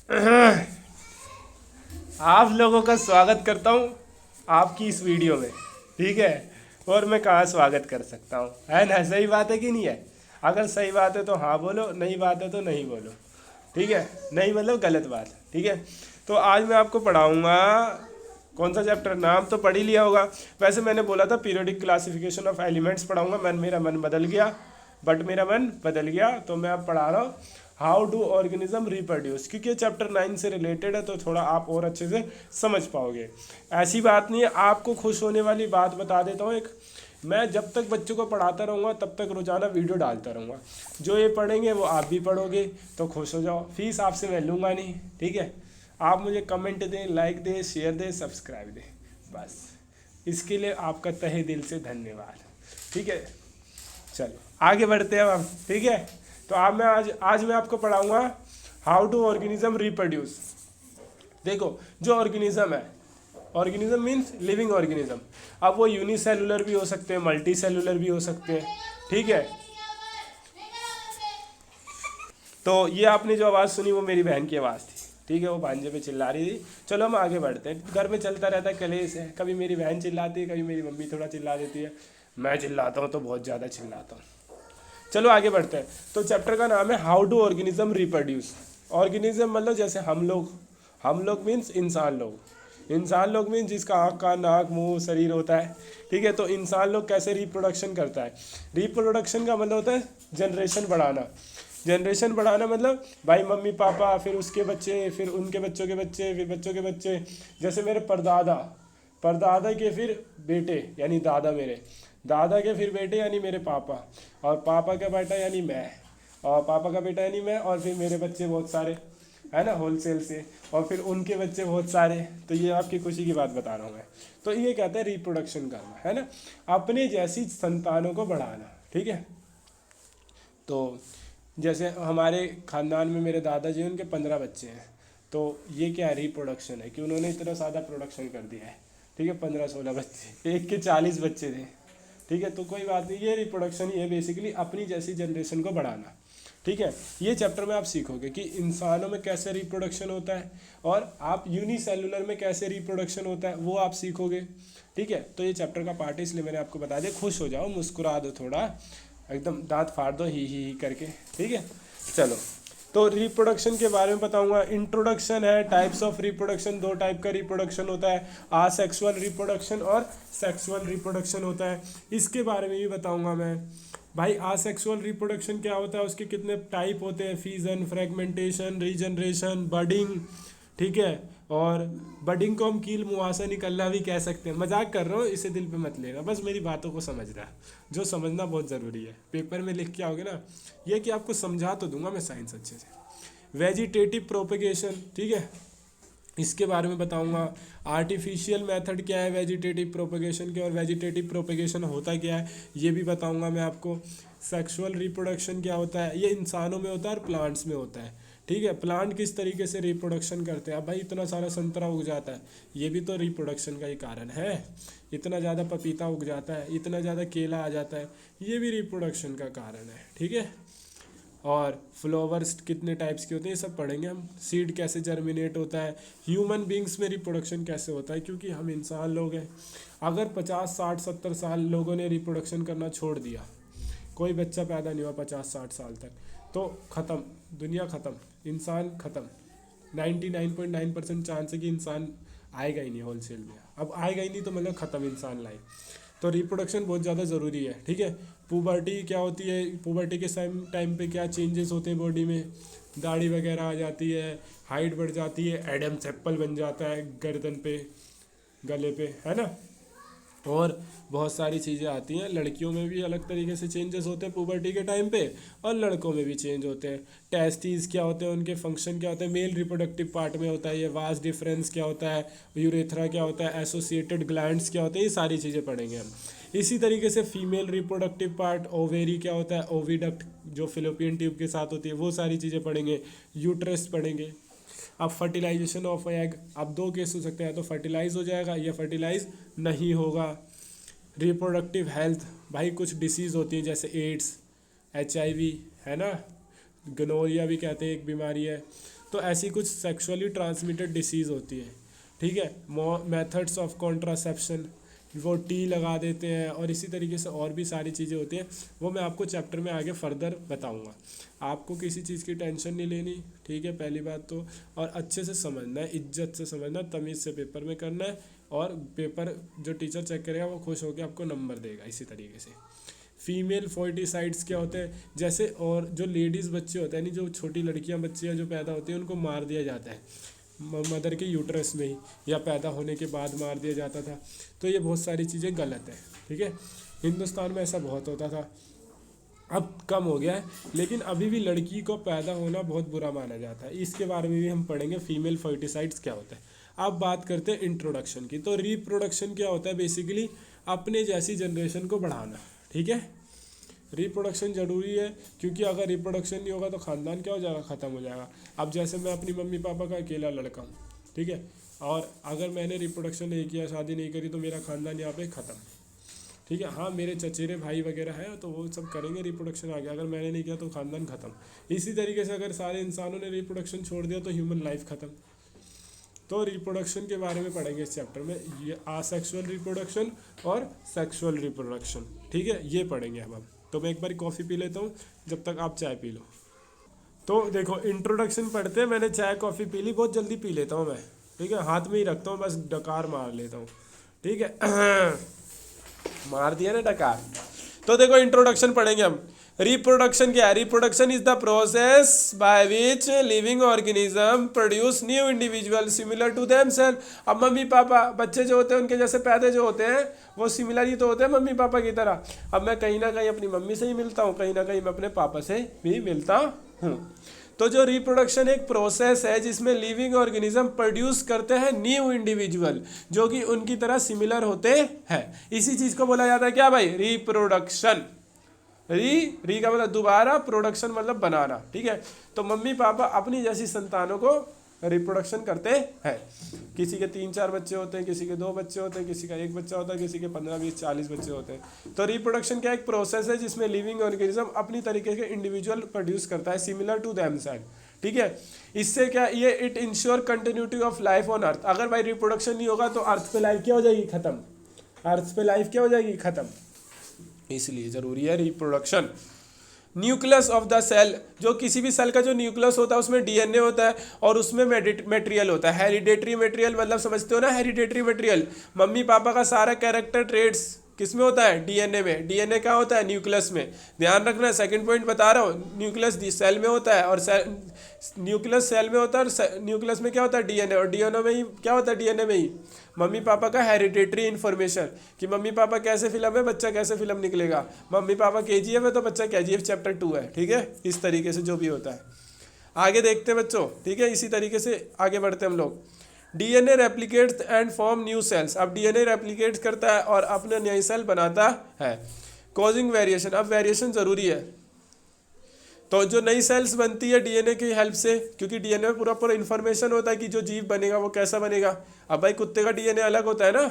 आप लोगों का स्वागत करता हूँ आपकी इस वीडियो में। ठीक है। और मैं कहाँ स्वागत कर सकता हूँ, है ना? सही बात है कि नहीं है? अगर सही बात है तो हाँ बोलो, नहीं बात है तो नहीं बोलो। ठीक है। नहीं मतलब गलत बात। ठीक है। तो आज मैं आपको पढ़ाऊँगा कौन सा चैप्टर, नाम तो पढ़ ही लिया होगा। वैसे मैंने बोला था पीरियोडिक क्लासिफिकेशन ऑफ एलिमेंट्स पढ़ाऊँगा, मेरा मन बदल गया। मेरा मन बदल गया तो मैं अब पढ़ा रहा हूँ हाउ डू ऑर्गेनिज्म रिप्रोड्यूस, क्योंकि चैप्टर 9 से रिलेटेड है तो थोड़ा आप और अच्छे से समझ पाओगे। ऐसी बात नहीं है, आपको खुश होने वाली बात बता देता हूँ एक। मैं जब तक बच्चों को पढ़ाता रहूँगा तब तक रोज़ाना वीडियो डालता रहूँगा। जो ये पढ़ेंगे वो आप भी पढ़ोगे तो खुश हो जाओ। फीस आपसे मैं लूँगा नहीं। ठीक है। आप मुझे कमेंट दें, लाइक दें, शेयर दें, सब्सक्राइब दें, बस इसके लिए आपका तहे दिल से धन्यवाद। ठीक है। चलो आगे बढ़ते हैं अब हम। ठीक है। तो आज मैं आपको पढ़ाऊंगा हाउ टू ऑर्गेनिज्म रिप्रोड्यूस। देखो, जो ऑर्गेनिज्म है, ऑर्गेनिज्म मीन्स लिविंग ऑर्गेनिज्म। अब वो यूनिसेलुलर भी हो सकते हैं, मल्टी सेलुलर भी हो सकते हैं। ठीक है। तो ये आपने जो आवाज़ सुनी वो मेरी बहन की आवाज़ थी। ठीक है। वो भांजे पे चिल्ला रही थी। चलो हम आगे बढ़ते हैं। घर में चलता रहता है कलेश है, कभी मेरी बहन चिल्लाती है, कभी मेरी मम्मी थोड़ा चिल्ला देती है, मैं चिल्लाता हूँ तो बहुत ज़्यादा चिल्लाता हूँ। चलो आगे बढ़ते हैं। तो चैप्टर का नाम है how do organism reproduce. Organism मतलब जैसे हम लोग मीन्स इंसान लोग मीन्स जिसका आँख कान नाक मुंह शरीर होता है। ठीक है। तो इंसान लोग कैसे रिप्रोडक्शन करता है? रिप्रोडक्शन का मतलब होता है जनरेशन बढ़ाना। जनरेशन बढ़ाना मतलब भाई मम्मी पापा, फिर उसके बच्चे, फिर उनके बच्चों के बच्चे, फिर बच्चों के बच्चे। जैसे मेरे परदादा, परदादा के फिर बेटे यानी दादा, मेरे दादा के फिर बेटे यानी मेरे पापा, और पापा का बेटा यानी मैं, और पापा का बेटा यानी मैं, और फिर मेरे बच्चे बहुत सारे, है ना, होलसेल से, और फिर उनके बच्चे बहुत सारे। तो ये आपकी खुशी की बात बता रहा हूँ मैं। तो ये कहते हैं रिप्रोडक्शन करना, है ना, अपने जैसी संतानों को बढ़ाना। ठीक है। तो जैसे हमारे ख़ानदान में मेरे दादाजी हैं, उनके 15 बच्चे हैं। तो ये क्या रिप्रोडक्शन है कि उन्होंने इतना ज़्यादा प्रोडक्शन कर दिया है। ठीक है। 15-16 बच्चे, एक के 40 बच्चे थे। ठीक है। तो कोई बात नहीं, ये रिप्रोडक्शन ही है बेसिकली, अपनी जैसी जनरेशन को बढ़ाना। ठीक है। ये चैप्टर में आप सीखोगे कि इंसानों में कैसे रिप्रोडक्शन होता है, और आप यूनिसेलुलर में कैसे रिप्रोडक्शन होता है वो आप सीखोगे। ठीक है। तो ये चैप्टर का पार्ट है, इसलिए मैंने आपको बता दिया। खुश हो जाओ, मुस्कुरा दो, थोड़ा एकदम दांत फाड़ दो ही करके। ठीक है। चलो, तो रिप्रोडक्शन के बारे में बताऊंगा। इंट्रोडक्शन है, टाइप्स ऑफ रिप्रोडक्शन। 2 टाइप का रिप्रोडक्शन होता है, आसेक्सुअल रिप्रोडक्शन और सेक्सुअल रिप्रोडक्शन होता है। इसके बारे में भी बताऊंगा मैं। भाई आसेक्सुअल रिप्रोडक्शन क्या होता है, उसके कितने टाइप होते हैं, फीजन, फ्रेगमेंटेशन, रीजनरेशन, बडिंग। ठीक है। और बडिंग को हम कील मुहासा निकलना भी कह सकते हैं। मजाक कर रहा हूँ, इसे दिल पे मत लेना, बस मेरी बातों को समझना, जो समझना बहुत ज़रूरी है। पेपर में लिख के आओगे ना, ये कि आपको समझा तो दूंगा मैं साइंस अच्छे से। वेजिटेटिव प्रोपेगेशन, ठीक है, इसके बारे में बताऊंगा। आर्टिफिशियल मेथड क्या है वेजिटेटिव प्रोपेगेशन के, और वेजिटेटिव प्रोपेगेशन होता क्या है ये भी बताऊंगा मैं आपको। सेक्सुअल रिप्रोडक्शन क्या होता है, ये इंसानों में होता है और प्लांट्स में होता है। ठीक है। प्लांट किस तरीके से रिप्रोडक्शन करते हैं। अब भाई इतना सारा संतरा उग जाता है, ये भी तो रिप्रोडक्शन का ही कारण है। इतना ज़्यादा पपीता उग जाता है, इतना ज़्यादा केला आ जाता है, ये भी रिप्रोडक्शन का कारण है। ठीक है। और फ्लावर्स कितने टाइप्स के होते हैं ये सब पढ़ेंगे हम। सीड कैसे जर्मिनेट होता है, ह्यूमन बींग्स में रिप्रोडक्शन कैसे होता है, क्योंकि हम इंसान लोग हैं। अगर 50 60 70 साल लोगों ने रिप्रोडक्शन करना छोड़ दिया, कोई बच्चा पैदा नहीं हुआ 50 60 साल तक, तो ख़त्म, दुनिया ख़त्म, इंसान ख़त्म। 99.9% चांस है कि इंसान आएगा ही नहीं होलसेल में। अब आएगा ही नहीं तो मतलब ख़त्म इंसान लाइफ। तो रिप्रोडक्शन बहुत ज़्यादा ज़रूरी है। ठीक है। पुबर्टी क्या होती है, पुबर्टी के टाइम पे क्या चेंजेस होते हैं बॉडी में, दाढ़ी वगैरह आ जाती है, हाइट बढ़ जाती है, एडम्स एप्पल बन जाता है गर्दन पे, गले पे, है ना, और बहुत सारी चीज़ें आती हैं। लड़कियों में भी अलग तरीके से चेंजेस होते हैं पुबर्टी के टाइम पे, और लड़कों में भी चेंज होते हैं। टेस्टीज क्या होते हैं, उनके फंक्शन क्या होते हैं, मेल रिप्रोडक्टिव पार्ट में होता है ये। वास डिफरेंस क्या होता है, यूरेथ्रा क्या होता है, एसोसिएटेड ग्लैंड्स क्या होते हैं, ये सारी चीज़ें पढ़ेंगे हम। इसी तरीके से फीमेल रिप्रोडक्टिव पार्ट, ओवेरी क्या होता है, ओविडक्ट जो फिलोपियन ट्यूब के साथ होती है, वो सारी चीज़ें पढ़ेंगे। यूट्रस पढ़ेंगे। अब फर्टिलाइजेशन ऑफ एग, अब 2 केस हो सकते हैं, तो फर्टिलाइज हो जाएगा या फर्टिलाइज नहीं होगा। रिप्रोडक्टिव हेल्थ, भाई कुछ डिसीज़ होती है जैसे एड्स, HIV, है ना, गनोरिया भी कहते हैं एक बीमारी है, तो ऐसी कुछ सेक्सुअली ट्रांसमिटेड डिसीज़ होती है, ठीक है। मेथड्स ऑफ कॉन्ट्रासेप्शन, वो टी लगा देते हैं, और इसी तरीके से और भी सारी चीज़ें होती हैं, वो मैं आपको चैप्टर में आगे फर्दर बताऊंगा। आपको किसी चीज़ की टेंशन नहीं लेनी, ठीक है, पहली बात तो, और अच्छे से समझना है, इज्जत से समझना, तमीज़ से पेपर में करना है, और पेपर जो टीचर चेक करेगा वो खुश होकर आपको नंबर देगा। इसी तरीके से फीमेल फोर्टिसाइड्स क्या होते हैं, जैसे, और जो लेडीज़ बच्चे होते हैं, यानी जो छोटी लड़कियां बच्चियां जो पैदा होती हैं उनको मार दिया जाता है मदर के यूट्रस में ही, या पैदा होने के बाद मार दिया जाता था। तो ये बहुत सारी चीज़ें गलत है, ठीक है। हिंदुस्तान में ऐसा बहुत होता था, अब कम हो गया है, लेकिन अभी भी लड़की को पैदा होना बहुत बुरा माना जाता है। इसके बारे में भी हम पढ़ेंगे, फीमेल फर्टिसाइड्स क्या होता है। अब बात करते हैं इंट्रोडक्शन की। तो रिप्रोडक्शन क्या होता है, बेसिकली अपने जैसी जनरेशन को बढ़ाना, ठीक है। रिप्रोडक्शन ज़रूरी है, क्योंकि अगर रिप्रोडक्शन नहीं होगा तो ख़ानदान क्या हो जाएगा, ख़त्म हो जाएगा। अब जैसे मैं अपनी मम्मी पापा का अकेला लड़का हूँ, ठीक है, और अगर मैंने रिप्रोडक्शन नहीं किया, शादी नहीं करी, तो मेरा ख़ानदान यहाँ पे ख़त्म, ठीक है। हाँ, मेरे चचेरे भाई वगैरह हैं तो वो सब करेंगे रिप्रोडक्शन आगे, अगर मैंने नहीं किया तो ख़ानदान ख़त्म। इसी तरीके से अगर सारे इंसानों ने रिप्रोडक्शन छोड़ दिया तो ह्यूमन लाइफ ख़त्म। तो रिप्रोडक्शन के बारे में पढ़ेंगे इस चैप्टर में, ये आसेक्सुअल रिप्रोडक्शन और सेक्सुअल रिप्रोडक्शन, ठीक है, ये पढ़ेंगे हम। तो मैं एक बार कॉफ़ी पी लेता हूँ जब तक आप चाय पी लो। तो देखो, इंट्रोडक्शन पढ़ते हैं, मैंने चाय कॉफ़ी पी ली, बहुत जल्दी पी लेता हूँ मैं, ठीक है, हाथ में ही रखता हूँ, बस डकार मार लेता हूँ, ठीक है। मार दिया ना डकार। तो देखो, इंट्रोडक्शन पढ़ेंगे हम। रिप्रोडक्शन क्या है? Reproduction is the process by which living organism produce new individual similar to themself. अब मम्मी पापा, बच्चे जो होते हैं उनके जैसे पैदे जो होते हैं वो सिमिलर ही तो होते हैं मम्मी पापा की तरह। अब मैं कहीं ना कहीं अपनी मम्मी से ही मिलता हूँ, कहीं ना कहीं मैं अपने पापा से भी मिलता हूँ। तो जो रिप्रोडक्शन एक प्रोसेस है जिसमें लिविंग ऑर्गेनिज्म प्रोड्यूस करते हैं न्यू इंडिविजुअल जो कि उनकी तरह सिमिलर होते हैं, इसी चीज को बोला जाता है क्या भाई? रिप्रोडक्शन। री का मतलब दोबारा, प्रोडक्शन मतलब बनाना, ठीक है। तो मम्मी पापा अपनी जैसी संतानों को रिप्रोडक्शन करते हैं। किसी के 3-4 बच्चे होते हैं, किसी के 2 बच्चे होते हैं, किसी का 1 बच्चा होता है, किसी के 15-20-40 बच्चे होते हैं। तो रिप्रोडक्शन क्या एक प्रोसेस है जिसमें लिविंग ऑर्गेनिज्म अपनी तरीके के इंडिविजुअल प्रोड्यूस करता है सिमिलर टू देमसेल्फ, ठीक है। इससे क्या ये it ensure continuity of life on earth. अगर भाई रिप्रोडक्शन नहीं होगा तो अर्थ पे लाइफ क्या हो जाएगी? खत्म। अर्थ पे लाइफ क्या हो जाएगी? खत्म। इसलिए जरूरी है reproduction. Nucleus of the cell, जो किसी भी सेल का जो न्यूक्लियस होता है उसमें डीएनए होता है और उसमें मटेरियल होता है, हेरिडेटरी मटेरियल, मतलब समझते हो ना हेरिडेटरी मटेरियल। मम्मी पापा का सारा कैरेक्टर ट्रेड्स किस में होता है? डीएनए में। डीएनए क्या होता है? न्यूक्लियस में। ध्यान रखना, सेकंड पॉइंट बता रहा हूँ, न्यूक्लियस सेल में होता है और न्यूक्लियस सेल में होता है और न्यूक्लियस में क्या होता है? डीएनए। और डीएनए में ही क्या होता है? डीएनए में ही मम्मी पापा का हेरिडेटरी इन्फॉर्मेशन, कि मम्मी पापा कैसे फिल्म है, बच्चा कैसे फिल्म निकलेगा। मम्मी पापा केजीएफ है तो बच्चा केजीएफ चैप्टर 2 है, ठीक है। इस तरीके से जो भी होता है आगे देखते हैं बच्चों, ठीक है। इसी तरीके से आगे बढ़ते हैं हम लोग। DNA replicates and form new sales. अब डीएनए रेप्लिकेट्स करता है और अपने नए सेल बनाता है, कॉजिंग वेरिएशन। अब वेरिएशन जरूरी है, तो जो नई सेल्स बनती है डीएनए की हेल्प से, क्योंकि डीएनए में पूरा पूरा इन्फॉर्मेशन होता है कि जो जीव बनेगा वो कैसा बनेगा। अब भाई कुत्ते का डीएनए अलग होता है ना,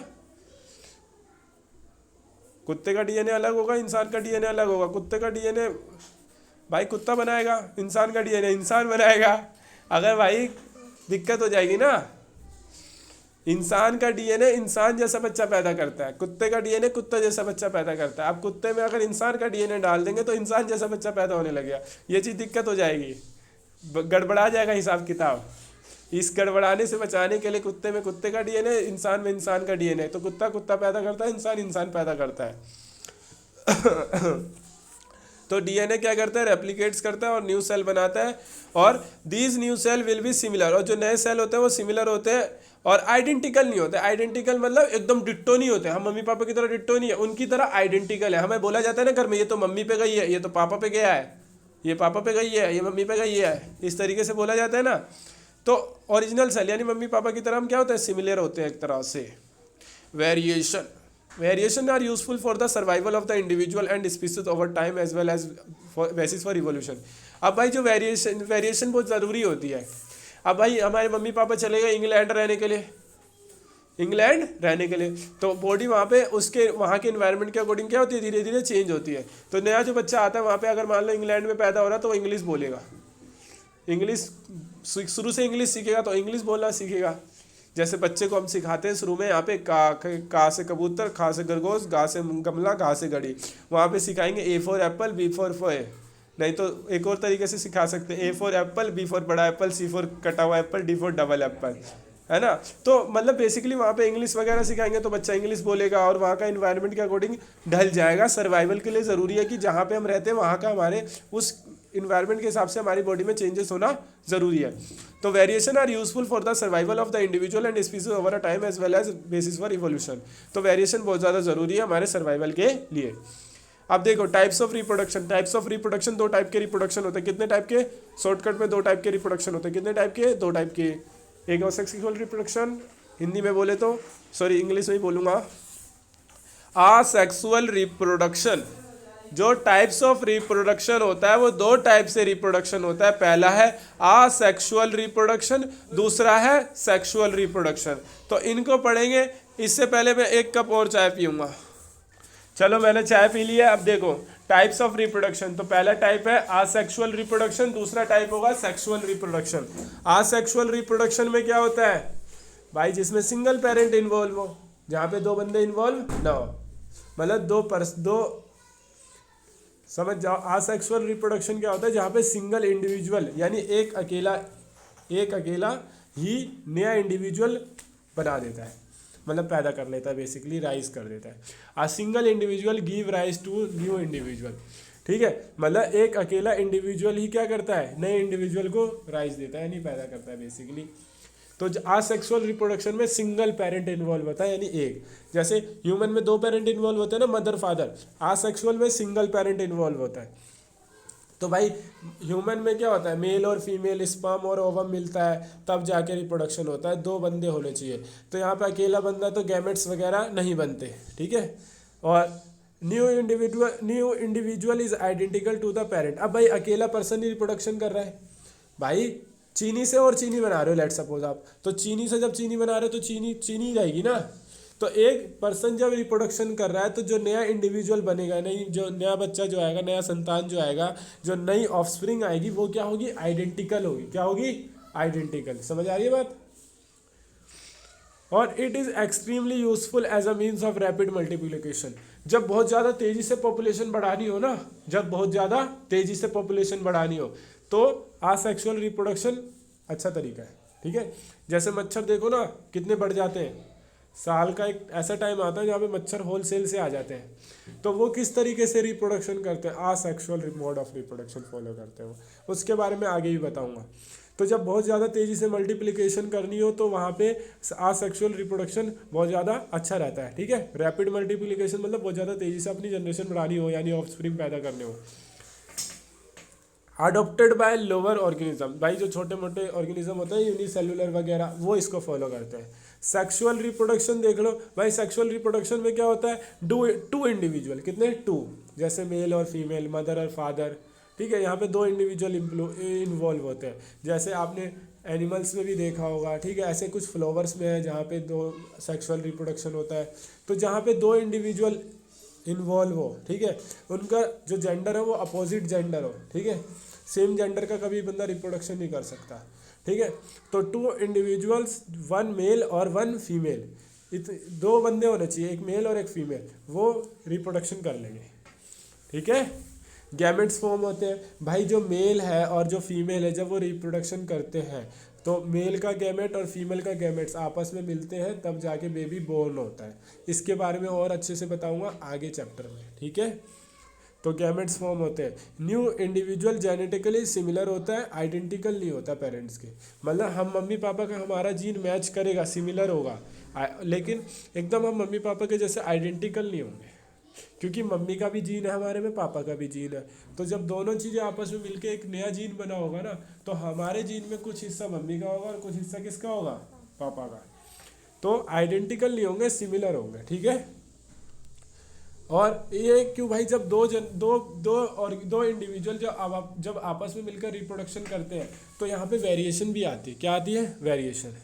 कुत्ते का डीएनए अलग होगा, इंसान का डीएनए अलग होगा। कुत्ते का डीएनए भाई कुत्ता बनाएगा, इंसान का डीएनए इंसान बनाएगा। अगर भाई दिक्कत हो जाएगी ना। इंसान का डीएनए इंसान जैसा बच्चा पैदा करता है, कुत्ते का डीएनए कुत्ता जैसा बच्चा पैदा करता है। अब कुत्ते में अगर इंसान का डीएनए डाल देंगे तो इंसान जैसा बच्चा पैदा होने लगेगा। ये चीज़ दिक्कत हो जाएगी, गड़बड़ा जाएगा हिसाब किताब। इस गड़बड़ाने से बचाने के लिए कुत्ते में कुत्ते का डीएनए, इंसान में इंसान का डीएनए। तो कुत्ता कुत्ता पैदा करता है, इंसान इंसान पैदा करता है। तो डीएनए क्या करता है? रेप्लिकेट्स करता है और न्यू सेल बनाता है। और these new cell will be similar, और जो नए सेल होते हैं वो सिमिलर होते हैं और आइडेंटिकल नहीं होते। आइडेंटिकल मतलब एकदम डिट्टो नहीं होते। हम मम्मी पापा की तरह डिट्टो नहीं है, उनकी तरह आइडेंटिकल है। हमें बोला जाता है ना घर में, ये तो मम्मी पे गई है, ये तो पापा पे गया है, ये पापा पे गई है, ये मम्मी पे गई है, इस तरीके से बोला जाता है ना। तो ओरिजिनल सेल यानी मम्मी पापा की तरह हम क्या होते हैं? सिमिलर होते हैं एक तरह से। Variation are useful for the survival of the individual and species over time as well as for basis for evolution। अब भाई जो वेरिएशन बहुत ज़रूरी होती है। अब भाई हमारे मम्मी पापा चले गए इंग्लैंड रहने के लिए, तो बॉडी वहाँ पे उसके वहाँ के इन्वायरमेंट के अकॉर्डिंग क्या होती है? धीरे धीरे चेंज होती है। तो नया जो बच्चा आता है वहाँ पे अगर मान लो इंग्लैंड में पैदा हो रहा है तो वो इंग्लिश बोलेगा, इंग्लिश शुरू से इंग्लिश सीखेगा तो इंग्लिश बोलना सीखेगा। जैसे बच्चे को हम सिखाते हैं शुरू में यहाँ पे का से कबूतर, खा से खरगोश, गा से गमला, घा से घड़ी, वहाँ पे सिखाएंगे A for apple, B for फॉय। नहीं तो एक और तरीके से सिखा सकते हैं, A for apple, B for बड़ा एप्पल, सी फॉर कटा हुआ apple, D for double apple, है ना। तो मतलब बेसिकली वहाँ पे इंग्लिश वगैरह सिखाएंगे तो बच्चा इंग्लिश बोलेगा और वहाँ का इन्वायरमेंट के अकॉर्डिंग ढल जाएगा। सर्वाइवल के लिए ज़रूरी है कि जहाँ पे हम रहते हैं वहाँ का हमारे उस इन्वायरमेंट के हिसाब से हमारी बॉडी में चेंजेस होना जरूरी है। तो variation are useful for the survival of the individual and species over a time as well as basis for evolution. तो वेरिएशन बहुत ज़्यादा जरूरी है हमारे सर्वाइवल के लिए। अब देखो types of reproduction. Types of reproduction, दो टाइप के रिप्रोडक्शन होते हैं। कितने टाइप के? शॉर्टकट में दो टाइप के रिप्रोडक्शन होते हैं। कितने टाइप के? दो टाइप के। एक असेक्सुअल रिप्रोडक्शन, हिंदी में बोले तो, सॉरी इंग्लिश में ही बोलूँगा, असेक्सुअल रिप्रोडक्शन। जो टाइप्स ऑफ रिप्रोडक्शन होता है वो दो टाइप से रिप्रोडक्शन होता है। पहला है असेक्सुअल रिप्रोडक्शन, दूसरा है सेक्सुअल रिप्रोडक्शन। तो इनको पढ़ेंगे। इससे पहले मैं एक कप और चाय पीऊँगा। चलो मैंने चाय पी लिया। अब देखो टाइप्स ऑफ रिप्रोडक्शन। तो पहला टाइप है असेक्सुअल रिप्रोडक्शन, दूसरा टाइप होगा सेक्सुअल रिप्रोडक्शन। असेक्सुअल रिप्रोडक्शन में क्या होता है भाई? जिसमें सिंगल पेरेंट इन्वॉल्व हो, जहाँ पे दो बंदे इन्वॉल्व ना हो, मतलब दो समझ जाओ। असेक्सुअल रिप्रोडक्शन क्या होता है? जहाँ पे सिंगल इंडिविजुअल यानी एक अकेला ही नया इंडिविजुअल बना देता है, मतलब पैदा कर लेता है, बेसिकली राइज कर देता है। A single individual give rise to new individual, ठीक है। मतलब एक अकेला इंडिविजुअल ही क्या करता है? नए इंडिविजुअल को राइज देता है, यानी पैदा करता है बेसिकली। तो असेक्सुअल रिप्रोडक्शन में सिंगल पेरेंट इन्वॉल्व होता है, यानी एक। जैसे ह्यूमन में दो पेरेंट इन्वॉल्व होते हैं ना, मदर फादर। असेक्सुअल में सिंगल पेरेंट इन्वॉल्व होता है। तो भाई ह्यूमन में क्या होता है? मेल और फीमेल, स्पर्म और ओवम मिलता है तब जाके रिप्रोडक्शन होता है। दो बंदे होने चाहिए। तो यहाँ पे अकेला बंदा तो गैमेट्स वगैरह नहीं बनते, ठीक है। और new individual is identical to the parent. अब भाई अकेला पर्सन ही रिप्रोडक्शन कर रहा है। भाई चीनी से और चीनी बना रहे हो, लेट सपोज आप, तो चीनी से जब चीनी बना रहे हो तो चीनी जाएगी ना। तो एक पर्सन जब रिप्रोडक्शन कर रहा है तो जो नया इंडिविजुअल बनेगा, नई जो नया बच्चा जो आएगा, नया संतान जो आएगा, जो नई ऑफस्प्रिंग आएगी, वो क्या होगी? आइडेंटिकल होगी। क्या होगी? आइडेंटिकल। समझ आ रही है बात? और it is extremely useful as a means of rapid multiplication. जब बहुत ज़्यादा तेज़ी से पॉपुलेशन बढ़ानी हो ना, जब बहुत ज़्यादा तेज़ी से पॉपुलेशन बढ़ानी हो तो असेक्सुअल रिप्रोडक्शन अच्छा तरीका है, ठीक है। जैसे मच्छर देखो ना कितने बढ़ जाते हैं। साल का एक ऐसा टाइम आता है जहाँ पे मच्छर होलसेल से आ जाते हैं। तो वो किस तरीके से रिप्रोडक्शन करते हैं? Asexual mode of reproduction follow करते हैं वो। उसके बारे में आगे भी बताऊंगा। तो जब बहुत ज़्यादा तेज़ी से मल्टीप्लिकेशन करनी हो तो वहाँ पे असेक्सुअल रिप्रोडक्शन बहुत ज़्यादा अच्छा रहता है, ठीक है। रैपिड मल्टीप्लिकेशन मतलब बहुत ज़्यादा तेज़ी से अपनी जनरेशन बढ़ानी हो, यानी ऑफस्प्रिंग पैदा करने हो। अडोप्टेड बाय लोअर ऑर्गेनिज्म, भाई जो छोटे मोटे ऑर्गेनिज्म होते हैं यूनिसेलुलर वगैरह, वो इसको फॉलो करते हैं। सेक्सुअल रिप्रोडक्शन देख लो भाई। सेक्सुअल रिप्रोडक्शन में क्या होता है? टू इंडिविजुअल, कितने? टू। जैसे मेल और फीमेल, मदर और फादर, ठीक है। यहाँ पे दो इंडिविजुअल इन्वॉल्व होते हैं। जैसे आपने एनिमल्स में भी देखा होगा, ठीक है। ऐसे कुछ फ्लावर्स में है जहाँ पे दो सेक्सुअल रिप्रोडक्शन होता है। तो जहाँ पे दो इंडिविजुअल इन्वॉल्व हो, ठीक है, उनका जो जेंडर है वो अपोजिट जेंडर हो, ठीक है। सेम जेंडर का कभी बंदा रिप्रोडक्शन नहीं कर सकता, ठीक है। तो टू इंडिविजुअल्स, वन मेल और वन फीमेल, दो बंदे होने चाहिए, एक मेल और एक फीमेल, वो रिप्रोडक्शन कर लेंगे, ठीक है। गैमेट्स फॉर्म होते हैं भाई। जो मेल है और जो फीमेल है जब वो रिप्रोडक्शन करते हैं तो मेल का गैमेट और फीमेल का गैमेट्स आपस में मिलते हैं, तब जाके बेबी बोर्न होता है। इसके बारे में और अच्छे से बताऊंगा आगे चैप्टर में, ठीक है। तो गैमेट्स फॉर्म होते हैं। न्यू इंडिविजुअल जेनेटिकली सिमिलर होता है, आइडेंटिकल नहीं होता पेरेंट्स के। मतलब हम मम्मी पापा का हमारा जीन मैच करेगा, सिमिलर होगा, लेकिन एकदम हम मम्मी पापा के जैसे आइडेंटिकल नहीं होंगे, क्योंकि मम्मी का भी जीन है हमारे में, पापा का भी जीन है। तो जब दोनों चीज़ें आपस में मिलके एक नया जीन बना होगा ना, तो हमारे जीन में कुछ हिस्सा मम्मी का होगा और कुछ हिस्सा किसका होगा? पापा का। तो आइडेंटिकल नहीं होंगे, सिमिलर होंगे, ठीक है। और ये क्यों भाई? जब दो इंडिविजुअल जब आपस में मिलकर रिप्रोडक्शन करते हैं तो यहाँ पे वेरिएशन भी आती है। क्या आती है? Variation.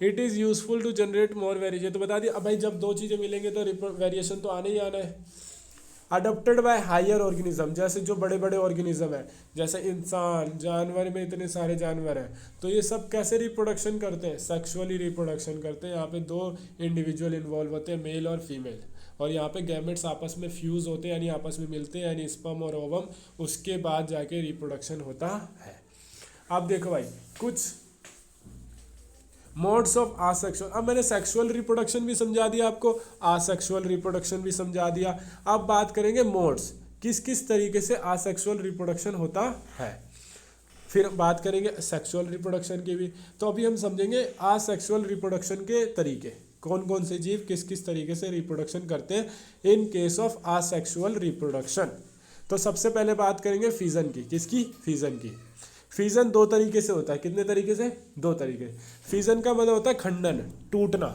It is useful to generate more variation. तो बता दिया। अब भाई जब दो चीज़ें मिलेंगे तो वेरिएशन तो आने ही आना है। अडोप्टेड बाय हायर ऑर्गेनिज्म, जैसे जो बड़े बड़े ऑर्गेनिज्म है, जैसे इंसान, जानवर में इतने सारे जानवर हैं, तो ये सब कैसे रिप्रोडक्शन करते हैं, सेक्सुअली रिप्रोडक्शन करते हैं। यहाँ पे दो इंडिविजुअल इन्वॉल्व होते हैं, मेल और फीमेल, और यहाँ पे गैमेट्स आपस में फ्यूज होते हैं, यानी आपस में मिलते हैं, यानी स्पर्म और ओवम, उसके बाद जाके रिप्रोडक्शन होता है। अब देखो भाई कुछ मोड्स ऑफ आसेक्सुअल, अब मैंने सेक्सुअल रिप्रोडक्शन भी समझा दिया आपको, आसेक्सुअल रिप्रोडक्शन भी समझा दिया। अब बात करेंगे मोड्स, किस किस तरीके से आसेक्सुअल रिप्रोडक्शन होता है, फिर बात करेंगे सेक्सुअल रिप्रोडक्शन की भी। तो अभी हम समझेंगे आसेक्सुअल रिप्रोडक्शन के तरीके, कौन कौन से जीव किस किस तरीके से रिप्रोडक्शन करते हैं in case of asexual reproduction. तो सबसे पहले बात करेंगे फिजन की, किसकी, फिजन की। फिजन दो तरीके से होता है, कितने तरीके से, दो तरीके। फिजन का मतलब होता है खंडन, टूटना,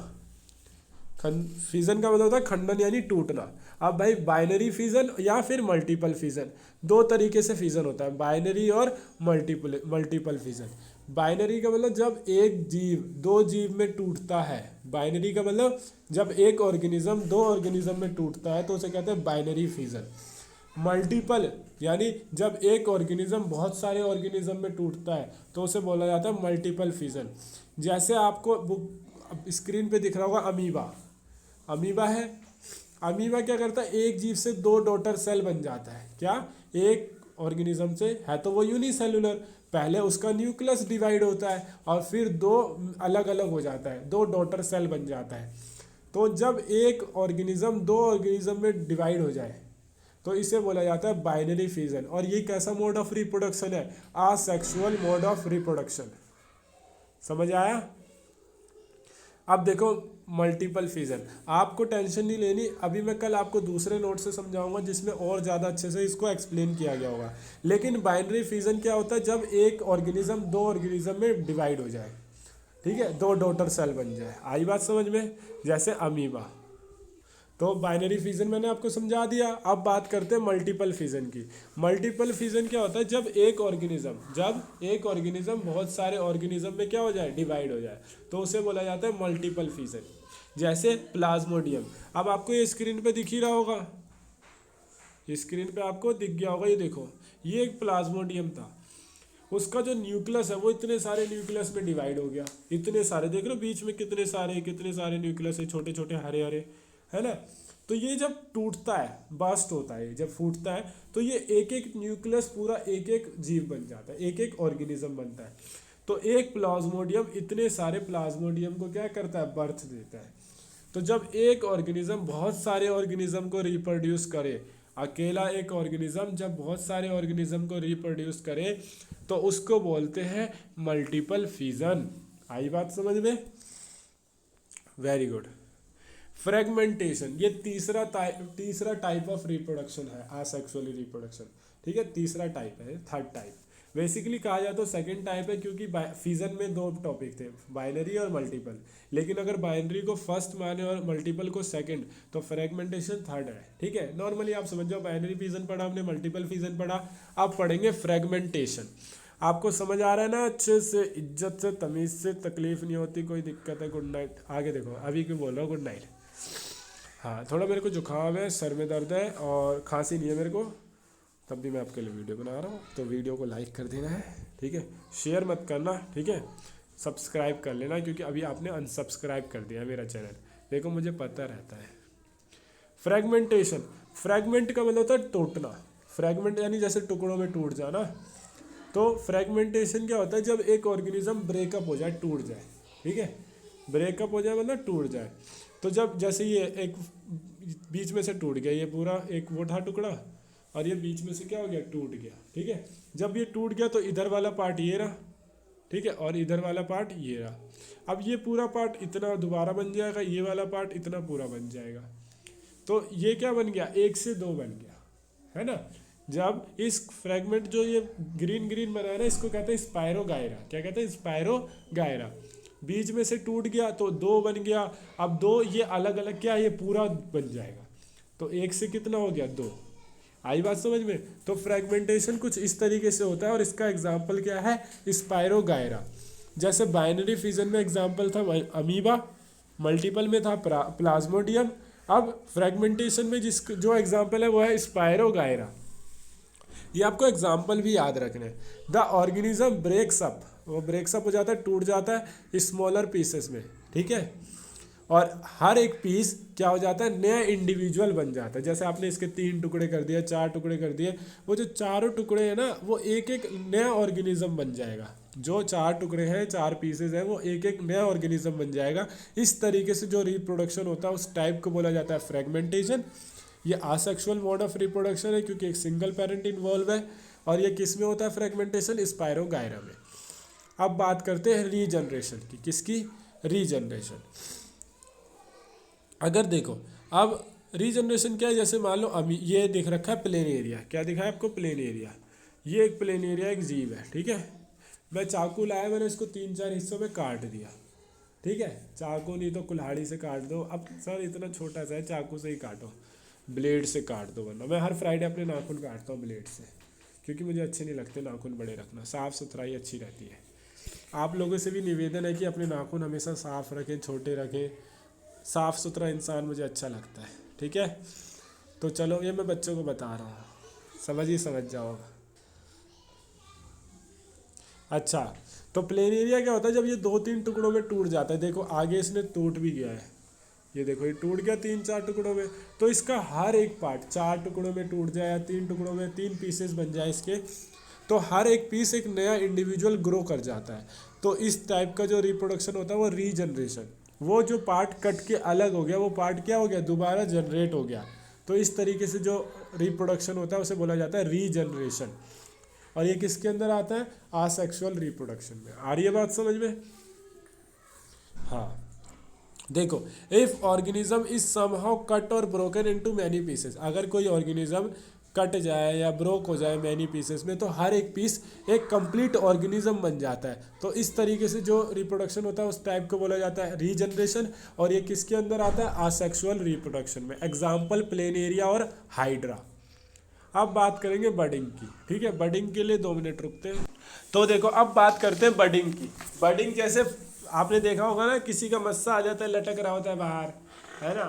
फिजन का मतलब होता है खंडन यानी टूटना। अब भाई बाइनरी फिजन या फिर मल्टीपल फिजन, दो तरीके से फिजन होता है, बाइनरी और मल्टीपल फिजन। बाइनरी का मतलब जब एक जीव दो जीव में टूटता है, बाइनरी का मतलब जब एक ऑर्गेनिज्म दो ऑर्गेनिज्म में टूटता है तो उसे कहते हैं बाइनरी फिजन। मल्टीपल यानी जब एक ऑर्गेनिज्म बहुत सारे ऑर्गेनिज्म में टूटता है तो उसे बोला जाता है मल्टीपल फिजन। जैसे आपको बुक स्क्रीन पे दिख रहा होगा अमीबा, अमीबा है, अमीबा क्या करता है, एक जीव से दो डॉटर सेल बन जाता है, क्या, एक ऑर्गेनिज्म से है तो वो यूनिसेलुलर, पहले उसका न्यूक्लियस डिवाइड होता है और फिर दो अलग अलग हो जाता है, दो डॉटर सेल बन जाता है। तो जब एक ऑर्गेनिज्म दो ऑर्गेनिज्म में डिवाइड हो जाए तो इसे बोला जाता है बाइनरी फिजन। और ये कैसा मोड ऑफ रिप्रोडक्शन है, आसेक्सुअल मोड ऑफ रिप्रोडक्शन। समझ आया। अब देखो मल्टीपल फिजन, आपको टेंशन नहीं लेनी, अभी मैं कल आपको दूसरे नोट से समझाऊंगा जिसमें और ज़्यादा अच्छे से इसको एक्सप्लेन किया गया होगा। लेकिन बाइनरी फिजन क्या होता है, जब एक ऑर्गेनिज्म दो ऑर्गेनिज्म में डिवाइड हो जाए, ठीक है, दो डॉटर सेल बन जाए। आई बात समझ में, जैसे अमीबा। तो बाइनरी फिजन मैंने आपको समझा दिया। अब बात करते हैं मल्टीपल फिजन की। मल्टीपल फिजन क्या होता है, जब एक ऑर्गेनिज्म बहुत सारे ऑर्गेनिज्म में क्या हो जाए, डिवाइड हो जाए, तो उसे बोला जाता है मल्टीपल फिजन। जैसे प्लाज्मोडियम, अब आपको ये स्क्रीन पे दिख ही रहा होगा, स्क्रीन पे आपको दिख गया होगा, ये देखो ये एक प्लाज्मोडियम था, उसका जो न्यूक्लियस है वो इतने सारे न्यूक्लियस में डिवाइड हो गया, इतने सारे, देख रहे हो बीच में कितने सारे न्यूक्लियस है, छोटे छोटे हरे हरे, है ना। तो ये जब टूटता है, बस्ट होता है, जब फूटता है तो ये एक एक न्यूक्लियस पूरा एक एक जीव बन जाता है, एक एक ऑर्गेनिज्म बनता है। तो एक प्लाज्मोडियम इतने सारे प्लाज्मोडियम को क्या करता है, बर्थ देता है। तो जब एक ऑर्गेनिज्म बहुत सारे ऑर्गेनिज्म को रिप्रोड्यूस करे, अकेला एक ऑर्गेनिज्म जब बहुत सारे ऑर्गेनिज्म को रिप्रोड्यूस करे तो उसको बोलते हैं मल्टीपल फिजन। आई बात समझ में, वेरी गुड। फ्रेगमेंटेशन, ये तीसरा टाइप ऑफ रिप्रोडक्शन है, आसेक्सुअल रिप्रोडक्शन, ठीक है, तीसरा टाइप है, थर्ड टाइप बेसिकली कहा जाए तो सेकंड टाइप है, क्योंकि फिजन में दो टॉपिक थे, बाइनरी और मल्टीपल। लेकिन अगर बाइनरी को फर्स्ट माने और मल्टीपल को सेकंड, तो फ्रेगमेंटेशन थर्ड है, ठीक है। नॉर्मली आप समझ जाओ, बाइनरी फिजन पढ़ा हमने, मल्टीपल फिजन पढ़ा, अब पढ़ेंगे फ्रेगमेंटेशन। आपको समझ आ रहा है ना अच्छे से, इज्जत से, तमीज़ से, तकलीफ नहीं होती, कोई दिक्कत है, गुड नाइट। आगे देखो, अभी क्यों बोल रहा हूँ गुड नाइट। हाँ, थोड़ा मेरे को जुकाम है, सर में दर्द है और खांसी नहीं है मेरे को, तब भी मैं आपके लिए वीडियो बना रहा हूँ। तो वीडियो को लाइक कर देना है, ठीक है, शेयर मत करना, ठीक है, सब्सक्राइब कर लेना, क्योंकि अभी आपने अनसब्सक्राइब कर दिया है मेरा चैनल, देखो मुझे पता रहता है। फ्रेगमेंटेशन, फ्रेगमेंट का मतलब होता है टूटना, फ्रेगमेंट यानी जैसे टुकड़ों में टूट जाना। तो फ्रेगमेंटेशन क्या होता है, जब एक ऑर्गेनिज्म ब्रेकअप हो जाए, टूट जाए, ठीक है, ब्रेकअप हो जाए मतलब टूट जाए। तो जब जैसे ये एक बीच में से टूट गया, ये पूरा एक वो था टुकड़ा, और ये बीच में से क्या हो गया, टूट गया, ठीक है। जब ये टूट गया तो इधर वाला पार्ट ये रहा, ठीक है, और इधर वाला पार्ट ये रहा। अब ये पूरा पार्ट इतना दोबारा बन जाएगा, ये वाला पार्ट इतना पूरा बन जाएगा। तो ये क्या बन गया, एक से दो बन गया, है ना। जब इस फ्रेगमेंट जो ये ग्रीन ग्रीन बना है ना, इसको कहते हैं स्पायरोगायरा। क्या कहते हैं, स्पायरोगायरा। बीच में से टूट गया तो दो बन गया, अब दो ये अलग अलग क्या, ये पूरा बन जाएगा। तो एक से कितना हो गया, दो। आई बात समझ में। तो फ्रेगमेंटेशन कुछ इस तरीके से होता है, और इसका एग्जाम्पल क्या है, स्पायरोगायरा। जैसे बाइनरी फिजन में एग्जाम्पल था अमीबा, मल्टीपल में था प्लाज्मोडियम, अब फ्रेगमेंटेशन में जो एग्जाम्पल है वो है स्पायरोगायरा। ये आपको एग्जाम्पल भी याद रखने हैं। द ऑर्गेनिज्म ब्रेक्स अप, वो ब्रेक्स अप हो जाता है, टूट जाता है स्मॉलर पीसेस में, ठीक है। और हर एक पीस क्या हो जाता है, नया इंडिविजुअल बन जाता है। जैसे आपने इसके 3 टुकड़े कर दिए, 4 टुकड़े कर दिए, वो जो चारों टुकड़े हैं ना वो एक एक नया ऑर्गेनिज्म बन जाएगा। जो 4 टुकड़े हैं, 4 पीसेज हैं, वो एक एक नया ऑर्गेनिज्म बन जाएगा। इस तरीके से जो रिप्रोडक्शन होता है उस टाइप को बोला जाता है फ्रेगमेंटेशन। ये आसेक्सुअल मोड ऑफ रिप्रोडक्शन है क्योंकि एक सिंगल पेरेंट इन्वॉल्व है। और ये किस में होता है फ्रेगमेंटेशन, स्पायरोगायरा में। अब बात करते हैं रीजनरेशन की। किसकी, रीजनरेशन। अगर देखो अब रीजनरेशन क्या है, जैसे मान लो अभी ये दिख रखा है प्लेन एरिया, क्या दिखा है आपको, प्लेन एरिया। ये एक प्लेन एरिया एक जीव है, ठीक है। मैं चाकू लाया, मैंने इसको 3-4 हिस्सों में काट दिया, ठीक है। चाकू नहीं तो कुल्हाड़ी से काट दो। अब सर इतना छोटा सा है, चाकू से ही काटो, ब्लेड से काट दो। वरना मैं हर फ्राइडे अपने नाखून काटता हूँ ब्लेड से, क्योंकि मुझे अच्छे नहीं लगते नाखून बड़े रखना, साफ़ सुथराई अच्छी रहती है। आप लोगों से भी निवेदन है कि अपने नाखून हमेशा साफ़ रखें, छोटे रखें। साफ़ सुथरा इंसान मुझे अच्छा लगता है, ठीक है। तो चलो ये मैं बच्चों को बता रहा हूँ, समझ जाओ। अच्छा, तो प्लेन एरिया क्या होता है, जब ये 2-3 टुकड़ों में टूट जाता है। देखो आगे इसने टूट भी गया है, ये देखो ये टूट गया 3-4 टुकड़ों में। तो इसका हर एक पार्ट 4 टुकड़ों में टूट जाए या 3 टुकड़ों में, 3 पीसेस बन जाए इसके, तो हर एक पीस एक नया इंडिविजुअल ग्रो कर जाता है। तो इस टाइप का जो रिप्रोडक्शन होता है वो रीजनरेशन। वो जो पार्ट कट के अलग हो गया वो पार्ट क्या हो गया, दोबारा जनरेट हो गया। तो इस तरीके से जो रिप्रोडक्शन होता है उसे बोला जाता है रीजनरेशन। और ये किसके अंदर आता है, आसेक्सुअल रिप्रोडक्शन में। आ रही है बात समझ में। हाँ देखो, if organism is somehow cut और ब्रोकन इनटू मैनी पीसेस, अगर कोई ऑर्गेनिज्म कट जाए या ब्रोक हो जाए मैनी पीसेस में, तो हर एक पीस एक कंप्लीट ऑर्गेनिज्म बन जाता है। तो इस तरीके से जो रिप्रोडक्शन होता है उस टाइप को बोला जाता है रीजनरेशन। और ये किसके अंदर आता है, आसेक्सुअल रिप्रोडक्शन में। एग्जाम्पल प्लेन एरिया और हाइड्रा। अब बात करेंगे बडिंग की, ठीक है। बडिंग के लिए 2 मिनट रुकते हैं। तो देखो अब बात करते हैं बडिंग की। बडिंग जैसे आपने देखा होगा ना, किसी का मस्सा आ जाता है, लटक रहा होता है बाहर, है ना।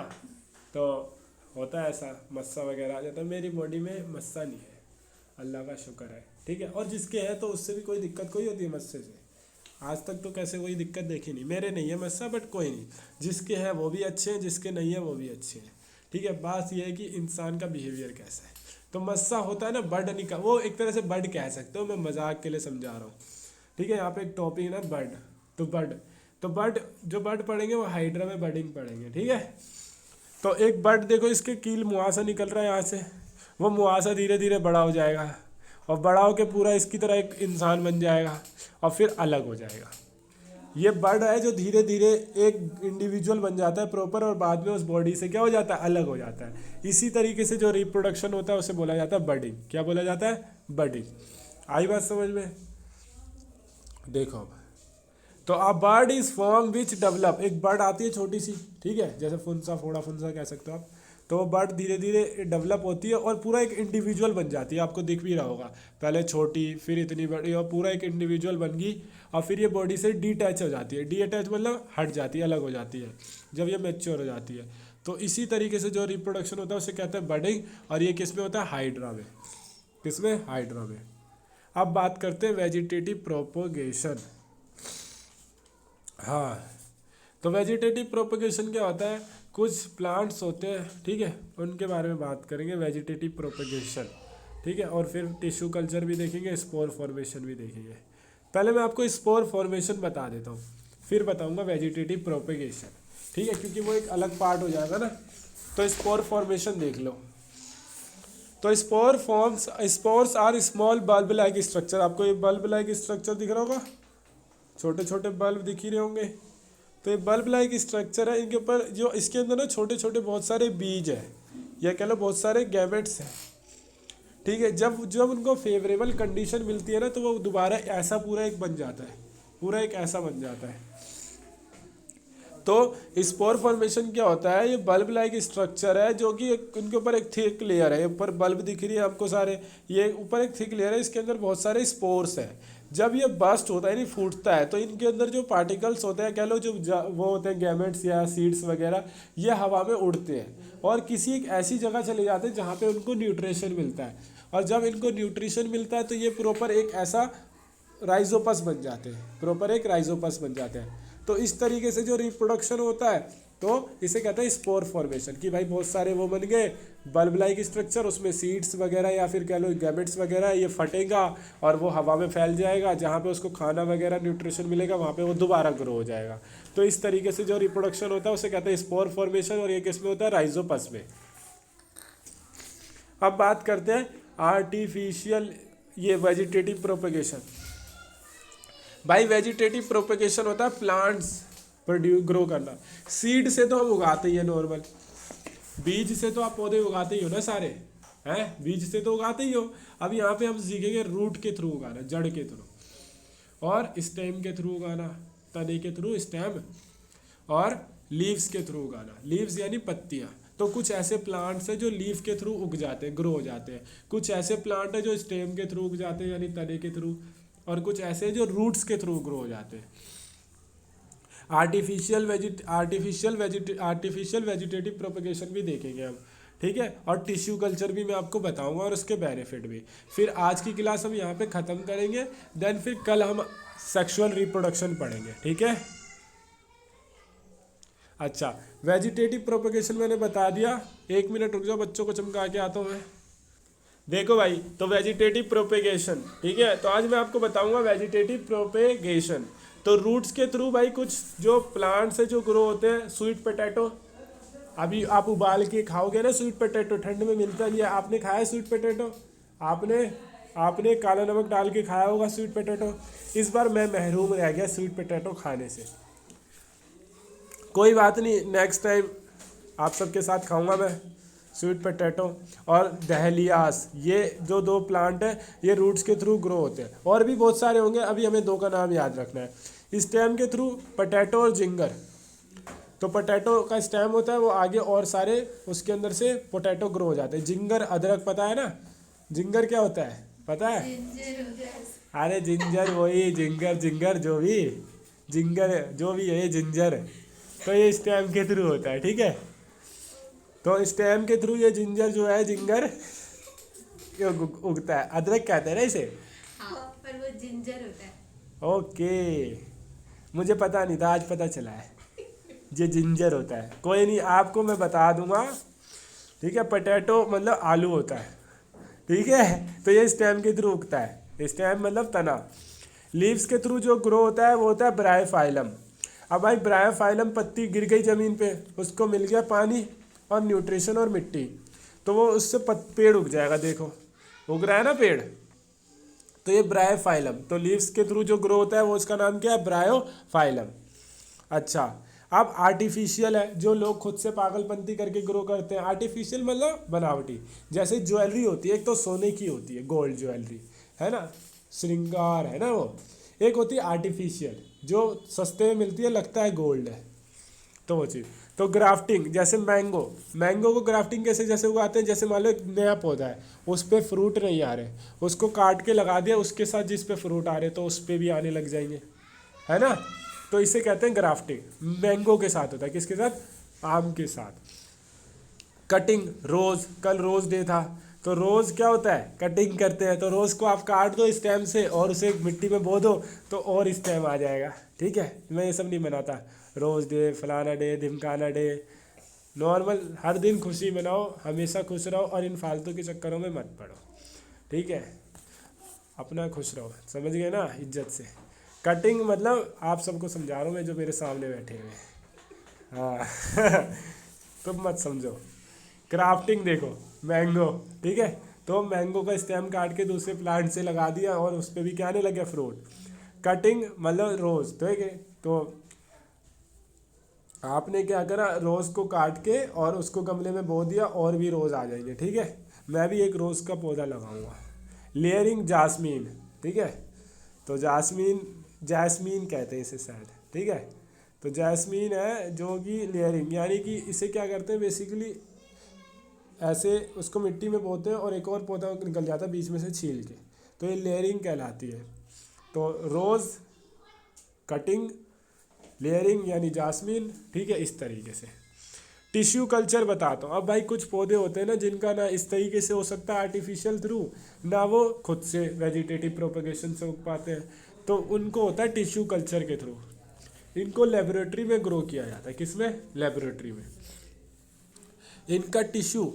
तो होता है ऐसा, मस्सा वगैरह आ जाता है। मेरी बॉडी में मस्सा नहीं है, अल्लाह का शुक्र है, ठीक है। और जिसके है तो उससे भी कोई दिक्कत कोई होती है मस्से से, आज तक तो कैसे कोई दिक्कत देखी नहीं। मेरे नहीं है मस्सा, बट कोई नहीं, जिसके है वो भी अच्छे हैं, जिसके नहीं है वो भी अच्छे हैं, ठीक है। बात यह है कि इंसान का बिहेवियर कैसा है। तो मस्सा होता है ना, बर्ड निकल, वो एक तरह से बर्ड कह सकते हो, मैं मजाक के लिए समझा रहा हूँ, ठीक है। यहाँ पे एक टॉपिक है ना बर्ड, तो बर्ड जो बर्ड पढ़ेंगे वो हाइड्रा में बर्डिंग पढ़ेंगे, ठीक है। तो एक बर्ड देखो, इसके कील मुहासा निकल रहा है यहाँ से, वो मुहासा धीरे धीरे बड़ा हो जाएगा और बड़ा होकर पूरा इसकी तरह एक इंसान बन जाएगा और फिर अलग हो जाएगा। ये बर्ड है जो धीरे धीरे एक इंडिविजुअल बन जाता है प्रॉपर, और बाद में उस बॉडी से क्या हो जाता है, अलग हो जाता है। इसी तरीके से जो रिप्रोडक्शन होता है उसे बोला जाता है बर्डिंग। क्या बोला जाता है, बर्डिंग। आई बात समझ में। देखो अब तो a bird is form which develop, एक बर्ड आती है छोटी सी, ठीक है, जैसे फुंसा, फोड़ा फुंसा कह सकते हो आप। तो वो बर्ड धीरे धीरे डेवलप होती है और पूरा एक इंडिविजुअल बन जाती है। आपको दिख भी रहा होगा, पहले छोटी फिर इतनी बड़ी और पूरा एक इंडिविजुअल बन गई। और फिर ये बॉडी से डीटैच हो जाती है। डीअटैच मतलब हट जाती है, अलग हो जाती है जब ये मैच्योर हो जाती है। तो इसी तरीके से जो रिप्रोडक्शन होता है उसे कहते हैं बर्डिंग। और ये किस में होता है, हाइड्रा में। किस में, हाइड्रा में। अब बात करते हैं वेजिटेटिव प्रोपोगेशन। हाँ, तो वेजिटेटिव प्रोपोगेशन क्या होता है, कुछ प्लांट्स होते हैं, ठीक है, उनके बारे में बात करेंगे, वेजिटेटिव प्रोपोगेशन, ठीक है। और फिर टिश्यू कल्चर भी देखेंगे, स्पोर फॉर्मेशन भी देखेंगे। पहले मैं आपको स्पोर फॉर्मेशन बता देता हूँ, फिर बताऊँगा वेजिटेटिव प्रोपोगेशन, ठीक है, क्योंकि वो एक अलग पार्ट हो जाएगा ना। तो स्पोर फॉर्मेशन देख लो। तो spores are small bulb like structure. आपको ये बल्ब लाइक स्ट्रक्चर दिख रहा होगा, छोटे छोटे बल्ब दिख ही रहे होंगे। तो ये बल्ब लाइक स्ट्रक्चर है, इनके ऊपर जो इसके अंदर ना छोटे छोटे बहुत सारे बीज है, या कह लो बहुत सारे गैमेट्स हैं, ठीक है। जब जब उनको फेवरेबल कंडीशन मिलती है ना, तो वो दोबारा ऐसा पूरा एक बन जाता है, पूरा एक ऐसा बन जाता है। तो स्पोर फॉर्मेशन क्या होता है, ये बल्ब लाइक स्ट्रक्चर है, जो कि उनके ऊपर एक थिक लेयर है। ऊपर बल्ब दिख रही है आपको सारे, ये ऊपर एक थिक लेयर है, इसके अंदर बहुत सारे स्पोर्स हैं। जब ये बस्ट होता है नहीं फूटता है, तो इनके अंदर जो पार्टिकल्स होते हैं, कह लो जो वो होते हैं गैमेट्स या सीड्स वगैरह, ये हवा में उड़ते हैं और किसी एक ऐसी जगह चले जाते हैं जहाँ पे उनको न्यूट्रिशन मिलता है। और जब इनको न्यूट्रिशन मिलता है तो ये प्रॉपर एक ऐसा राइजोपस बन जाते हैं, प्रॉपर एक राइजोपस बन जाते हैं। तो इस तरीके से जो रिप्रोडक्शन होता है तो इसे कहते हैं स्पोर फॉर्मेशन, कि भाई बहुत सारे वो बन गए बल्ब लाइक स्ट्रक्चर, उसमें सीड्स वगैरह या फिर कह लो गैमेट्स वगैरह, ये फटेगा और वो हवा में फैल जाएगा, जहाँ पे उसको खाना वगैरह न्यूट्रिशन मिलेगा वहाँ पे वो दोबारा ग्रो हो जाएगा। तो इस तरीके से जो रिप्रोडक्शन होता है उसे कहते हैं स्पोर फॉर्मेशन, और ये किस में होता है? राइजोपस में। अब बात करते हैं आर्टिफिशियल ये वेजिटेटिव प्रोपेगेशन। भाई वेजिटेटिव प्रोपेगेशन होता है प्लांट्स प्रोड्यूस ग्रो करना। सीड से तो हम उगाते ही है नॉर्मल, बीज से तो आप पौधे उगाते ही हो ना सारे, हैं बीज से तो उगाते ही हो। अब यहाँ पे हम सीखेंगे रूट के थ्रू उगाना, जड़ के थ्रू, और स्टेम के थ्रू उगाना, तने के थ्रू स्टेम, और लीव्स के थ्रू उगाना। लीव्स यानी पत्तियाँ। तो कुछ ऐसे प्लांट्स हैं जो लीफ के थ्रू उग जाते हैं, ग्रो हो जाते हैं। कुछ ऐसे प्लांट हैं जो स्टेम के थ्रू उग जाते हैं यानी तने के थ्रू, और कुछ ऐसे हैं जो रूट्स के थ्रू ग्रो हो जाते हैं। आर्टिफिशियल वेजिटेटिव प्रोपेगेशन भी देखेंगे हम, ठीक है, और टिश्यू कल्चर भी मैं आपको बताऊंगा और उसके बेनिफिट भी। फिर आज की क्लास हम यहाँ पे ख़त्म करेंगे, देन फिर कल हम सेक्सुअल रिप्रोडक्शन पढ़ेंगे, ठीक है। अच्छा, वेजिटेटिव प्रोपेगेशन मैंने बता दिया। 1 मिनट रुक जाओ, बच्चों को चमका के आता हूँ मैं। देखो भाई, तो वेजिटेटिव प्रोपेगेशन, ठीक है, तो आज मैं आपको बताऊंगा वेजिटेटिव प्रोपेगेशन। तो रूट्स के थ्रू भाई कुछ जो प्लांट्स है जो ग्रो होते हैं, स्वीट पोटैटो, अभी आप उबाल के खाओगे ना स्वीट पोटैटो, ठंड में मिलता नहीं है। आपने खाया है स्वीट पोटैटो? आपने आपने काला नमक डाल के खाया होगा स्वीट पोटैटो। इस बार मैं महरूम रह गया स्वीट पोटैटो खाने से। कोई बात नहीं, नेक्स्ट टाइम आप सबके साथ खाऊंगा मैं स्वीट पोटैटो और दहलियास। ये जो 2 प्लांट है ये रूट्स के थ्रू ग्रो होते हैं, और भी बहुत सारे होंगे, अभी हमें 2 का नाम याद रखना है। स्टेम के थ्रू पोटैटो और जिंगर। तो पोटैटो का स्टेम होता है वो आगे, और सारे उसके अंदर से पोटैटो ग्रो हो जाते हैं। जिंगर अदरक पता है ना? जिंगर क्या होता है पता है? अरे जिंजर वही, जिंगर जिंगर जो भी, जिंगर जो भी है ये जिंजर। तो ये स्टेम के थ्रू होता है, ठीक है। तो स्टेम के थ्रू ये जिंजर जो है, जिंगर उगता है। अदरक कहते हैं ना इसे? हाँ, पर वो जिंजर होता है। ओके, मुझे पता नहीं था, आज पता चला है ये जिंजर होता है। कोई नहीं, आपको मैं बता दूंगा, ठीक है। पोटैटो मतलब आलू होता है, ठीक है। तो ये स्टेम के थ्रू उगता है, स्टेम मतलब तना। लीव्स के थ्रू जो ग्रो होता है वो होता है ब्रायोफाइलम। अब भाई ब्रायोफाइलम, पत्ती गिर गई ज़मीन पे, उसको मिल गया पानी और न्यूट्रिशन और मिट्टी, तो वो उससे पेड़ उग जाएगा। देखो उग रहा है ना पेड़, तो ये ब्रायोफाइलम। तो लीव्स के थ्रू जो ग्रो होता है वो उसका नाम क्या है? ब्रायोफाइलम। अच्छा, अब आर्टिफिशियल है, जो लोग खुद से पागलपंती करके ग्रो करते हैं। आर्टिफिशियल मतलब बनावटी। जैसे ज्वेलरी होती है, एक तो सोने की होती है गोल्ड ज्वेलरी, है ना, श्रृंगार है ना वो। एक होती है आर्टिफिशियल जो सस्ते में मिलती है, लगता है गोल्ड है, तो वो चीज़। तो ग्राफ्टिंग, जैसे मैंगो को ग्राफ्टिंग कैसे जैसे उगाते हैं, जैसे मान लो एक नया पौधा है, उस पर फ्रूट नहीं आ रहे, उसको काट के लगा दिया उसके साथ जिस पे फ्रूट आ रहे, तो उस पर भी आने लग जाएंगे, है ना। तो इसे कहते हैं ग्राफ्टिंग। मैंगो के साथ होता है, किसके साथ? आम के साथ। कटिंग, रोज़, कल रोज़ डे था, तो रोज़ क्या होता है? कटिंग करते हैं। तो रोज़ को आप काट दो स्टेम से और उसे मिट्टी में बो दो, तो और स्टेम आ जाएगा, ठीक है। मैं ये सब नहीं बनाता, रोज़ डे, फलाना डे, ढिमकाना डे। नॉर्मल हर दिन खुशी मनाओ, हमेशा खुश रहो, और इन फालतू के चक्करों में मत पड़ो, ठीक है। अपना खुश रहो, समझ गए ना, इज्जत से। कटिंग मतलब आप सबको समझा रहा हूँ मैं, जो मेरे सामने बैठे हुए हैं, हाँ तुम मत समझो। क्राफ्टिंग देखो, मैंगो, ठीक है, तो मैंगो का स्टेम काट के दूसरे प्लांट से लगा दिया और उस पर भी क्या आने लगे? फ्रूट। कटिंग मतलब रोज़, ठीक है। तो आपने क्या करा? रोज़ को काट के और उसको गमले में बो दिया, और भी रोज़ आ जाएंगे, ठीक है। मैं भी एक रोज़ का पौधा लगाऊंगा। लेयरिंग जास्मीन, ठीक है। तो जैस्मीन कहते हैं इसे शायद, ठीक है। तो जैस्मीन है जो कि लेयरिंग, यानी कि इसे क्या करते हैं बेसिकली, ऐसे उसको मिट्टी में बोते हैं और एक और पौधा निकल जाता है बीच में से छील के, तो ये लेयरिंग कहलाती है। तो रोज़, कटिंग, लेयरिंग यानी जास्मीन, ठीक है, इस तरीके से। टिश्यू कल्चर बताता हूँ। अब भाई कुछ पौधे होते हैं ना जिनका ना इस तरीके से हो सकता है आर्टिफिशियल थ्रू, ना वो खुद से वेजिटेटिव प्रोपगेशन से उग पाते हैं, तो उनको होता है टिश्यू कल्चर के थ्रू। इनको लेबोरेटरी में ग्रो किया जाता है। किसमें? लेबोरेटरी में। इनका टिश्यू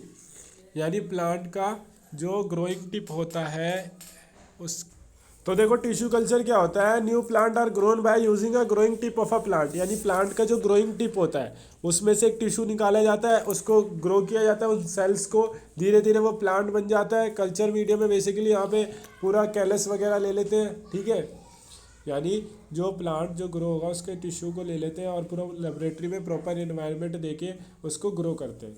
यानी प्लांट का जो ग्रोइंग टिप होता है उस, तो देखो टिश्यू कल्चर क्या होता है, new plant are grown by using a growing tip of a plant, यानी प्लांट का जो ग्रोइंग टिप होता है उसमें से एक टिश्यू निकाला जाता है, उसको ग्रो किया जाता है, उन सेल्स को, धीरे धीरे वो प्लांट बन जाता है। कल्चर मीडियम में बेसिकली यहाँ पे पूरा कैलस वगैरह ले लेते हैं, ठीक है, यानी जो प्लांट जो ग्रो होगा उसके टिश्यू को ले लेते हैं और पूरा लेबोरेटरी में प्रॉपर इन्वायरमेंट देके उसको ग्रो करते हैं।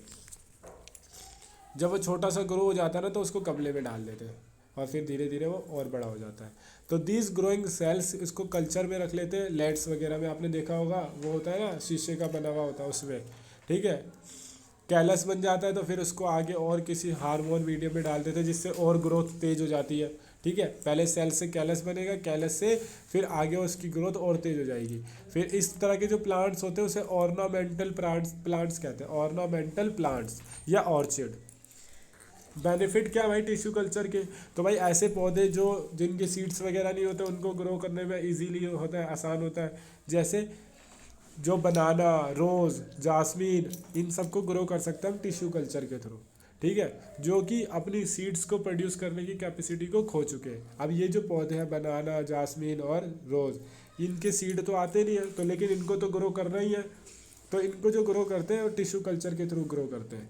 जब वो छोटा सा ग्रो हो जाता है ना तो उसको गमले में डाल देते हैं और फिर धीरे धीरे वो और बड़ा हो जाता है। तो दीज ग्रोइंग सेल्स इसको कल्चर में रख लेते हैं। लेट्स वगैरह में आपने देखा होगा, वो होता है ना शीशे का बना हुआ होता है उसमें, ठीक है, कैलस बन जाता है तो फिर उसको आगे और किसी हार्मोन मीडियम में डाल देते हैं जिससे और ग्रोथ तेज हो जाती है, ठीक है। पहले सेल से कैलस बनेगा, कैलस से फिर आगे उसकी ग्रोथ और तेज हो जाएगी। फिर इस तरह के जो प्लांट्स होते हैं उसे ऑर्नामेंटल प्लांट्स कहते हैं, ऑर्नामेंटल प्लांट्स या ऑर्चिड। बेनिफिट क्या है भाई टिश्यू कल्चर के, तो भाई ऐसे पौधे जो जिनके सीड्स वगैरह नहीं होते उनको ग्रो करने में इजीली होता है, आसान होता है। जैसे जो बनाना, रोज़, जास्मीन, इन सबको ग्रो कर सकते हैं हम टिश्यू कल्चर के थ्रू, ठीक है, जो कि अपनी सीड्स को प्रोड्यूस करने की कैपेसिटी को खो चुके हैं। अब ये जो पौधे हैं बनाना, जास्मीन और रोज़, इनके सीड तो आते नहीं है, तो लेकिन इनको तो ग्रो करना ही है, तो इनको जो ग्रो करते हैं वो टिश्यू कल्चर के थ्रू ग्रो करते हैं।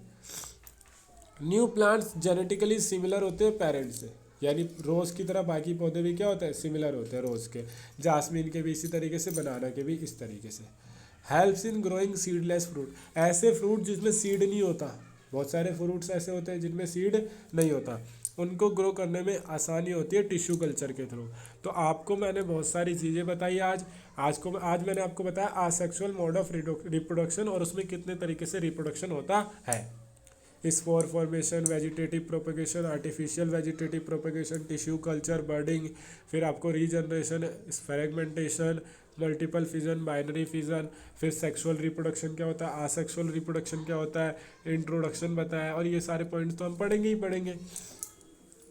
न्यू प्लांट्स जेनेटिकली सिमिलर होते हैं पेरेंट से, यानी रोज़ की तरह बाकी पौधे भी क्या होते हैं, सिमिलर होते हैं रोज़ के, जास्मीन के भी इसी तरीके से, बनाना के भी इस तरीके से। Helps in growing seedless fruit, ऐसे फ्रूट जिसमें सीड नहीं होता, बहुत सारे फ्रूट्स ऐसे होते हैं जिनमें सीड नहीं होता, उनको ग्रो करने में आसानी होती है टिश्यू कल्चर के थ्रू। तो आपको मैंने बहुत सारी चीज़ें बताई आज मैंने आपको बताया आसेक्सुअल मोड ऑफ रिप्रोडक्शन और उसमें कितने तरीके से रिप्रोडक्शन होता है। Spore formation, vegetative propagation, artificial vegetative propagation, tissue culture, budding, फिर आपको regeneration, fragmentation, multiple fission, binary fission, फिर सेक्सुअल रिप्रोडक्शन क्या होता है, आसेक्सुअल रिप्रोडक्शन क्या होता है, इंट्रोडक्शन बताया, और ये सारे पॉइंट्स तो हम पढ़ेंगे ही पढ़ेंगे।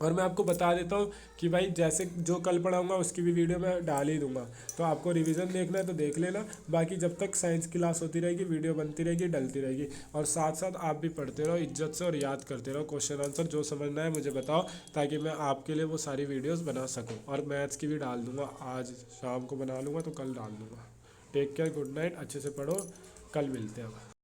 और मैं आपको बता देता हूँ कि भाई जैसे जो कल पढ़ाऊँगा उसकी भी वीडियो मैं डाल ही दूंगा, तो आपको रिवीजन देखना है तो देख लेना। बाकी जब तक साइंस क्लास होती रहेगी वीडियो बनती रहेगी, डलती रहेगी, और साथ साथ आप भी पढ़ते रहो इज्जत से और याद करते रहो क्वेश्चन आंसर, जो समझना है मुझे बताओ ताकि मैं आपके लिए वो सारी वीडियोज़ बना सकूँ। और मैथ्स की भी डाल दूँगा, आज शाम को बना लूँगा तो कल डाल दूँगा। टेक केयर, गुड नाइट, अच्छे से पढ़ो, कल मिलते हैं।